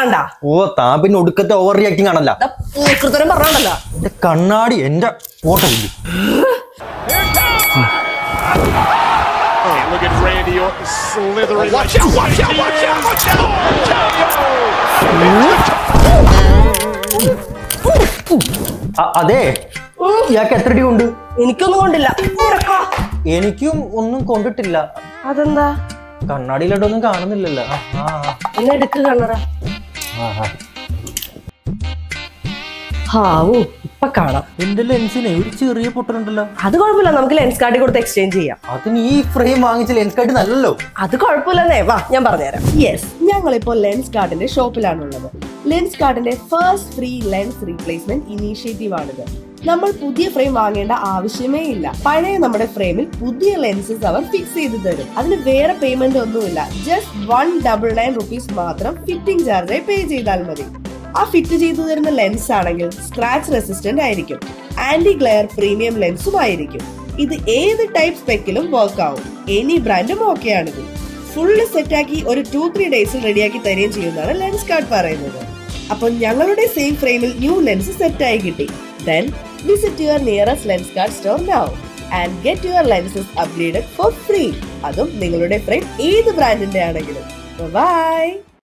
കാണണ്ട. ഓ താ പിന്നെ ഒടുക്കത്തെ ഓവർ റിയാക്ടിങ് ആണല്ലോ. പറഞ്ഞോണ്ടല്ലോ കണ്ണാടി എന്റെ photo Look at Randy Orton slithering. Watch out, watch out, watch out, watch out! അതെ ഇയാൾക്ക് എത്ര അടി കൊണ്ട്? എനിക്കൊന്നും കൊണ്ടില്ല. എനിക്കും ഒന്നും കൊണ്ടിട്ടില്ല. അതെന്താ? കണ്ണാടിയിലോട്ടൊന്നും കാണുന്നില്ലല്ലോ. എന്നെ എടുക്ക് കണ്ണട. ഹാവൂ ഇപ്പൊ കാണാം. എന്റെ ലെൻസിനെ ഒരു ചെറിയ പൊട്ടലുണ്ടല്ലോ. അത് കുഴപ്പമില്ല, നമുക്ക് ലെൻസ് കാർഡ് കൊടുത്ത് എക്സ്ചേഞ്ച് ചെയ്യാം. അതിന് ഈ ഫ്രെയിം വാങ്ങിച്ച ലെൻസ് കാർഡ് നല്ലല്ലോ. അത് കുഴപ്പമില്ലെന്നേ, വാ ഞാൻ പറഞ്ഞുതരാം. യെസ്, ഞങ്ങളിപ്പോ ലെൻസ് കാർഡിന്റെ ഷോപ്പിലാണുള്ളത്. ലെൻസ് കാർഡിന്റെ first free lens replacement initiative ആണിത്. നമ്മൾ പുതിയ ഫ്രെയിം വാങ്ങേണ്ട ആവശ്യമേ ഇല്ല. പഴയ നമ്മുടെ ഫ്രെയിമിൽ പുതിയ ലെൻസസ് അവർ ഫിക്സ് ചെയ്ത് തരും. അതിന് വേറെ പേയ്മെന്റ് ഒന്നുമില്ല. ജസ്റ്റ് 199 rupees മാത്രം ഫിറ്റിംഗ് ചാർജായി പേ ചെയ്താൽ മതി. ആ ഫിറ്റ് ചെയ്തു തരുന്ന ലെൻസ് ആണെങ്കിൽ സ്ക്രാച്ച് റെസിസ്റ്റന്റ് ആയിരിക്കും, ആന്റി ഗ്ലെയർ പ്രീമിയം ലെൻസും ആയിരിക്കും. ഇത് ഏത് ടൈപ്പ് സ്പെക്കിലും വർക്ക് ആവും. എനി ബ്രാൻഡും ഓക്കെ ആണിത്. ഫുള്ള് സെറ്റാക്കി ഒരു 2-3 ഡേയ്സിൽ റെഡിയാക്കി തരികയും ചെയ്യുന്നതാണ് ലെൻസ് കാർഡ് പറയുന്നത്. അപ്പോൾ ഞങ്ങളുടെ സെയിം ഫ്രെയിമിൽ ന്യൂ ലെൻസ് സെറ്റായി കിട്ടി. Then visit your nearest Lenskart store now and get your lenses upgraded for free. അതും നിങ്ങളുടെ ഫ്രെയിം ഏത് ബ്രാൻഡിന്റെ ആണെങ്കിലും. Bye.